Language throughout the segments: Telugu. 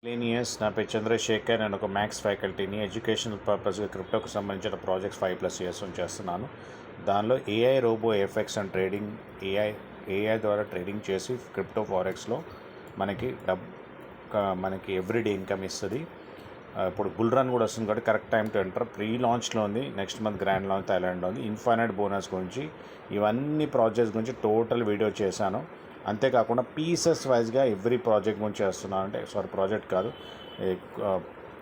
మిలీనియస్ నా పేరు చంద్రశేఖర్. నేను ఒక మ్యాథ్స్ ఫ్యాకల్టీని. ఎడ్యుకేషనల్ పర్పస్గా క్రిప్టోకి సంబంధించిన ప్రాజెక్ట్స్ 5+ ఇయర్స్ నుంచి చేస్తున్నాను. దానిలో AI robo FX and trading AI ద్వారా ట్రేడింగ్ చేసి క్రిప్టో ఫారెక్స్లో మనకి మనకి ఎవ్రీడే ఇన్కమ్ ఇస్తుంది. ఇప్పుడు బుల్ రన్ కూడా వస్తుంది కాబట్టి correct time to enter. Pre లాంచ్లో ఉంది, నెక్స్ట్ మంత్ గ్రాండ్ లాంచ్ థాయిలాండ్లో ఉంది. ఇన్ఫైనైట్ బోనస్ గురించి ఇవన్నీ ప్రాజెక్ట్స్ గురించి టోటల్ వీడియో చేశాను. అంతేకాకుండా పీసెస్ వైజ్గా ఎవ్రీ ప్రాజెక్ట్ గురించి చేస్తున్నాను. ప్రాజెక్ట్ కాదు,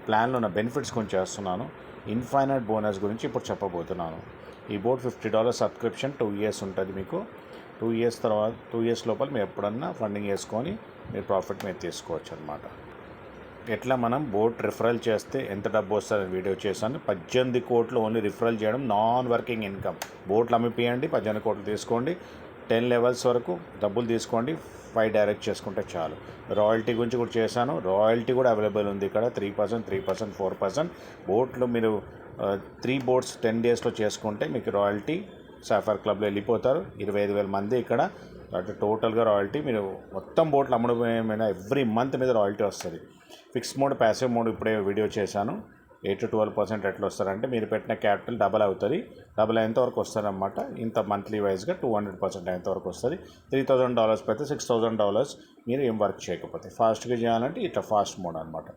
ప్లాన్లో ఉన్న బెనిఫిట్స్ గురించి చేస్తున్నాను. ఇన్ఫైనైట్ బోనస్ గురించి ఇప్పుడు చెప్పబోతున్నాను. ఈ బోర్డ్ $50 సబ్స్క్రిప్షన్ 2 years ఉంటుంది. మీకు 2 years తర్వాత 2 years లోపల మీరు ఎప్పుడన్నా ఫండింగ్ వేసుకొని మీరు ప్రాఫిట్ మీరు తీసుకోవచ్చు అనమాట. ఎట్లా మనం బోట్ రిఫరల్ చేస్తే ఎంత డబ్బు వస్తుందని వీడియో చేశాను. 18 కోట్లు ఓన్లీ రిఫరల్ చేయడం, నాన్ వర్కింగ్ ఇన్కమ్. బోట్లు అమ్మిపియండి, 18 కోట్లు తీసుకోండి, 10 levels వరకు డబ్బులు తీసుకోండి, 5 డైరెక్ట్ చేసుకుంటే చాలు. రాయల్టీ గురించి కూడా చేశాను. రాయల్టీ కూడా అవైలబుల్ ఉంది ఇక్కడ. 3%, 3%, 4%. బోట్లు మీరు 3 boats 10 daysలో చేసుకుంటే మీకు రాయల్టీ సాఫర్ క్లబ్లో వెళ్ళిపోతారు. 25,000 మంది ఇక్కడ. అంటే టోటల్గా రాయల్టీ మీరు మొత్తం బోట్లు అమ్మడం ఎవ్రీ మంత్ మీద రాయల్టీ వస్తుంది. ఫిక్స్ మోడ్, ప్యాసివ్ మోడ్ ఇప్పుడే వీడియో చేశాను. 8 to 12% ఎట్లా వస్తారంటే మీరు పెట్టిన క్యాపిటల్ డబల్ అవుతుంది. డబల్ అయ్యేంత వరకు వస్తుందన్నమాట. ఇంత మంత్లీ వైజ్గా 200% అయ్యేంత వరకు వస్తుంది. $3,000 పెడితే $6,000 మీరు ఏం వర్క్ చేయకపోతే. ఫాస్ట్గా చేయాలంటే ఇట్లా ఫాస్ట్ మోడ్ అనమాట.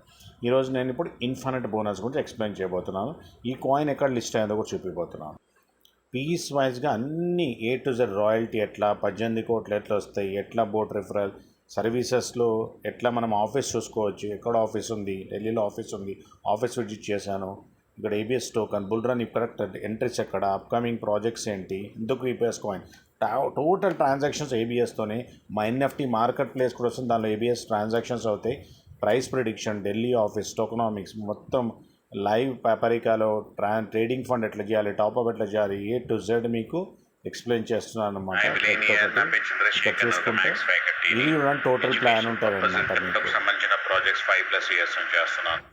ఈరోజు నేను ఇప్పుడు ఇన్ఫైనైట్ బోనస్ గురించి ఎక్స్ప్లెయిన్ చేయబోతున్నాను. ఈ కాయిన్ ఎక్కడ లిస్ట్ అయ్యేందో కూడా చూపిపోతున్నాను. పీస్ వైజ్గా అన్ని A to Z రాయల్టీ ఎట్లా, 18 కోట్లు ఎట్లా వస్తాయి, ఎట్లా బోట్ రిఫరల్ సర్వీసెస్లో ఎట్లా మనం ఆఫీస్ చూసుకోవచ్చు, ఎక్కడ ఆఫీస్ ఉంది, ఢిల్లీలో ఆఫీస్ ఉంది, ఆఫీస్ విజిట్ చేశాను. ఇక్కడ ABS token, bull run correct entries ఎక్కడ, అప్కమింగ్ ప్రాజెక్ట్స్ ఏంటి, ఎందుకు ఈపీఎస్ కాయిన్, టోటల్ ట్రాన్సాక్షన్స్ ఏబిఎస్తోనే. మా ఎన్ఎఫ్టీ మార్కెట్ ప్లేస్ కూడా వస్తుంది, దానిలో ఏబిఎస్ ట్రాన్సాక్షన్స్ అవుతాయి. Price prediction, Delhi office, tokenomics మొత్తం లైవ్ పేపరికాలో ట్రేడింగ్ ఫండ్ ఎట్లా చేయాలి, టాప్అప్ ఎట్లా చేయాలి, A to Z మీకు ఎక్స్ప్లెయిన్ చేస్తున్నాను అన్నమాట. ఇక్కడ చూసుకుంటే ఇది కూడా టోటల్ ప్లాన్ ఉంటుంది అన్నమాట. మీకు సంబంధించిన ప్రాజెక్ట్స్ 5+ ఇయర్స్ నుంచి చేస్తున్నాను.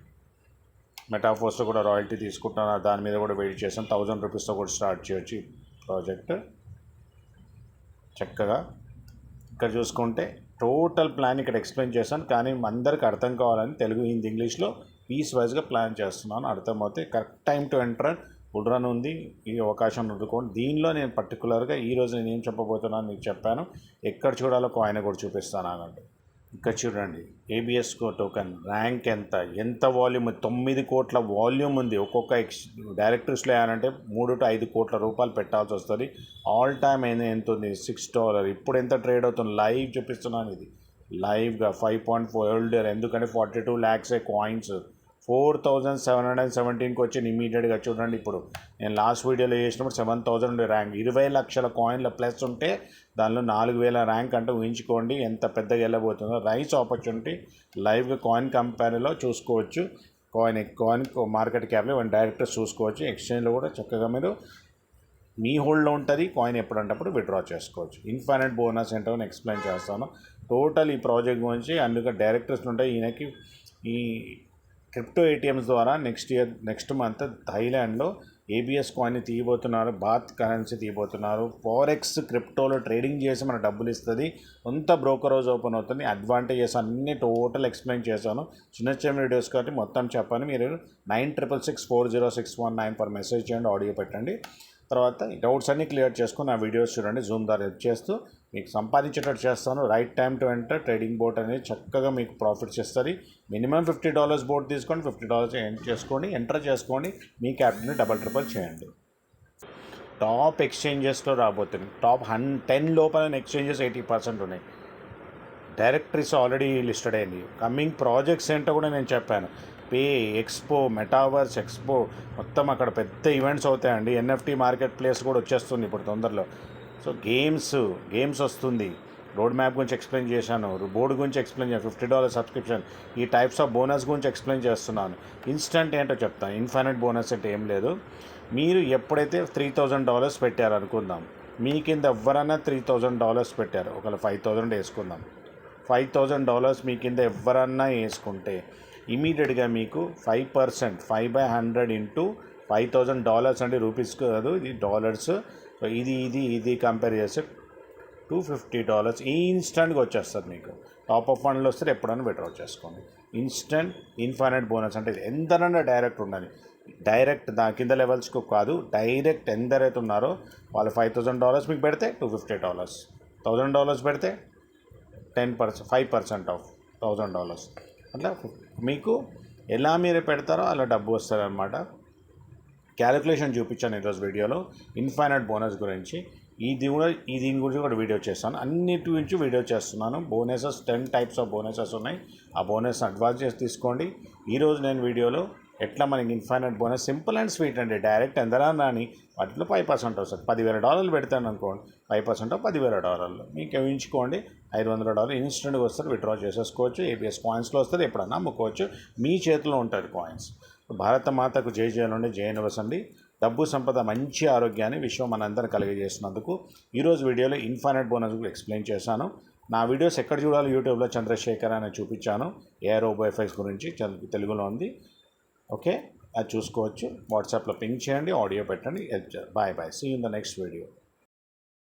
మెటాఫోర్స్లో కూడా రాయల్టీ తీసుకుంటున్నాను, దాని మీద కూడా వెయిట్ చేస్తాను. 1000 రూపీస్తో కూడా స్టార్ట్ చేయొచ్చు ఈ ప్రాజెక్ట్ చక్కగా. ఇక్కడ చూసుకుంటే టోటల్ ప్లాన్ ఇక్కడ ఎక్స్ప్లెయిన్ చేస్తాను, కానీ అందరికి అర్థం కావాలని తెలుగు, హిందీ, ఇంగ్లీష్లో పీస్ వైజ్గా ప్లాన్ చేస్తున్నాను. అర్థమవుతే correct time to enter. Bull run ఉంది, ఈ అవకాశం అందుకోండి. దీనిలో నేను పర్టికులర్గా ఈరోజు నేను ఏం చెప్పబోతున్నాను మీకు చెప్పాను. ఎక్కడ చూడాలో కాయిన్ కూడా చూపిస్తాను అన్నట్టు. ఇక్కడ చూడండి, ఏబిఎస్ టోకెన్ ర్యాంక్ ఎంత వాల్యూమ్, 9 కోట్ల వాల్యూమ్ ఉంది. ఒక్కొక్క డైరెక్టరీస్లో ఏమంటే 3 to 5 కోట్ల రూపాయలు పెట్టాల్సి వస్తుంది. ఆల్ టైమ్ ఎంత ఉంది, $6. ఇప్పుడు ఎంత ట్రేడ్ అవుతుంది లైవ్ చూపిస్తున్నాను. ఇది లైవ్గా 5.4 ఎందుకంటే 42 lakhs కాయిన్స్ 4,717కి వచ్చింది ఇమీడియట్గా. చూడండి, ఇప్పుడు నేను లాస్ట్ వీడియోలో చేసినప్పుడు 7,000 ర్యాంక్. 20 లక్షల కాయిన్ల ప్లస్ ఉంటే దానిలో 4,000 ర్యాంక్ అంటే ఊహించుకోండి ఎంత పెద్దగా వెళ్ళబోతుందో. రైస్ ఆపర్చునిటీ లైవ్గా కాయిన్ కంపెనీలో చూసుకోవచ్చు. కాయిన్ మార్కెట్ క్యాప్లో డైరెక్ట్ చూసుకోవచ్చు. ఎక్స్చేంజ్లో కూడా చక్కగా మీరు మీ హోల్డ్లో ఉంటుంది. కాయిన్ ఎప్పుడంటప్పుడు విత్డ్రా చేసుకోవచ్చు. ఇన్ఫైనైట్ బోనస్ ఏంటో నేను ఎక్స్ప్లెయిన్ చేస్తాను. టోటల్ ఈ ప్రాజెక్ట్ గురించి అందుకే డైరెక్టర్స్ ఉంటాయి. ఈయనకి ఈ క్రిప్టో ఏటీఎమ్స్ ద్వారా నెక్స్ట్ మంత్ థాయిలాండ్లో ఏబిఎస్ కాయిన్ తీయబోతున్నారు, బాత్ కరెన్సీ తీయబోతున్నారు. ఫారెక్స్ క్రిప్టోలో ట్రేడింగ్ చేసి మన డబ్బులు ఇస్తుంది. కొంత బ్రోకర్ హౌస్ ఓపెన్ అవుతుంది. అడ్వాంటేజెస్ అన్నీ టోటల్ ఎక్స్ప్లెయిన్ చేశాను. చిన్న వీడియోస్ కాబట్టి మొత్తం చెప్పాను. మీరు 96640619 ఫర్ మెసేజ్ చేయండి, ఆడియో పెట్టండి. తర్వాత డౌట్స్ అన్నీ క్లియర్ చేసుకుని నా వీడియోస్ చూడండి. జూమ్ ద్వారా హెల్ప్ చేస్తూ మీకు సంపాదించేటట్టు చేస్తాను. Right time to enter. Trading boat అనేది చక్కగా మీకు ప్రాఫిట్స్ ఇస్తుంది. మినిమం $50 బోట్ తీసుకోండి, $50 ఎంటర్ చేసుకోండి. మీ క్యాపిటల్ని డబల్ ట్రిపుల్ చేయండి. టాప్ ఎక్స్చేంజెస్లో రాబోతుంది. టాప్ 10 లోపల ఎక్స్చేంజెస్ 80% ఉన్నాయి. డైరెక్టరీస్ ఆల్రెడీ లిస్టెడ్ అయింది. కమింగ్ ప్రాజెక్ట్స్ ఏంటో కూడా నేను చెప్పాను. పే ఎక్స్పో, మెటావర్స్ ఎక్స్పో మొత్తం అక్కడ పెద్ద ఈవెంట్స్ అవుతాయండి. ఎన్ఎఫ్టీ మార్కెట్ ప్లేస్ కూడా వచ్చేస్తుంది ఇప్పుడు తొందరలో. సో గేమ్స్ వస్తుంది. రోడ్ మ్యాప్ గురించి ఎక్స్ప్లెయిన్ చేశాను. బోర్డు గురించి ఎక్స్ప్లెయిన్ చేశాను. $50 సబ్స్క్రిప్షన్. ఈ టైప్స్ ఆఫ్ బోనస్ గురించి ఎక్స్ప్లెయిన్ చేస్తున్నాను. ఇన్స్టెంట్ ఏంటో చెప్తాను. ఇన్ఫైనైట్ బోనస్ అంటే ఏం లేదు. మీరు ఎప్పుడైతే $3,000 పెట్టారు అనుకుందాం, మీ కింద ఎవరైనా $3,000 పెట్టారు. ఒకవేళ 5,000 వేసుకుందాం. $5,000 మీ కింద ఎవరన్నా వేసుకుంటే ఇమీడియట్గా మీకు 5%, 5/100 ఇంటూ $5,000 అంటే రూపీస్ కాదు, ఇది డాలర్స్. సో ఇది కంపేర్ చేస్తే $250 ఇన్స్టెంట్గా వచ్చేస్తుంది మీకు. టాప్ అప్ ఫండ్లు వస్తే ఎప్పుడైనా విత్డ్రా చేసుకోండి. ఇన్స్టెంట్ ఇన్ఫైనైట్ బోనస్ అంటే ఎంతనన్నా డైరెక్ట్ ఉండాలి. డైరెక్ట్ కింద లెవెల్స్కు కాదు, డైరెక్ట్ ఎందరైతే ఉన్నారో వాళ్ళు $5,000 మీకు పెడితే $250, $1,000 పెడితే 5% ఆఫ్ $1,000. అట్లా మీకు ఎలా మీరు పెడతారో అలా డబ్బు వస్తుందన్నమాట. క్యాలిక్యులేషన్ చూపించాను ఈరోజు వీడియోలో ఇన్ఫైనైట్ బోనస్ గురించి. దీని గురించి కూడా వీడియో చేస్తాను. అన్నిటి గురించి వీడియో చేస్తున్నాను. బోనసెస్ 10 టైప్స్ ఆఫ్ బోనసెస్ ఉన్నాయి. ఆ బోనస్ అడ్వాంటేజ్ తీసుకోండి. ఈరోజు నేను వీడియోలో ఎట్లా మనకి infinite bonus simple and sweet అండి. డైరెక్ట్ ఎందరన్నా అని వాటిలో 5% వస్తుంది. $10,000 పెడతాను అనుకోండి, 5% $10,000 మీకు ఊహించుకోండి. $500 ఇన్స్టెంట్గా వస్తారు, విత్డ్రా చేసేసుకోవచ్చు. ఏబిఎస్ కాయిన్స్లో వస్తుంది, ఎప్పుడన్నా అమ్ముకోవచ్చు. మీ చేతిలో ఉంటుంది కాయిన్స్. భారత మాతకు జై జయనుండి జయ నివసండి. డబ్బు సంపద మంచి ఆరోగ్యాన్ని విశ్వం మనందరం కలిగజేసినందుకు ఈరోజు వీడియోలో ఇన్ఫైనైట్ బోనస్ కూడా ఎక్స్ప్లెయిన్ చేశాను. నా వీడియోస్ ఎక్కడ చూడాలో యూట్యూబ్లో చంద్రశేఖర్ అని చూపించాను. ఏఐ రోబో ఎఫెక్ట్స్ గురించి తెలుగులో ఉంది. ఓకే, అది చూసుకోవచ్చు. వాట్సాప్లో పింగ్ చేయండి, ఆడియో పెట్టండి, హెల్ప్ చేయండి. Bye. See in the next video.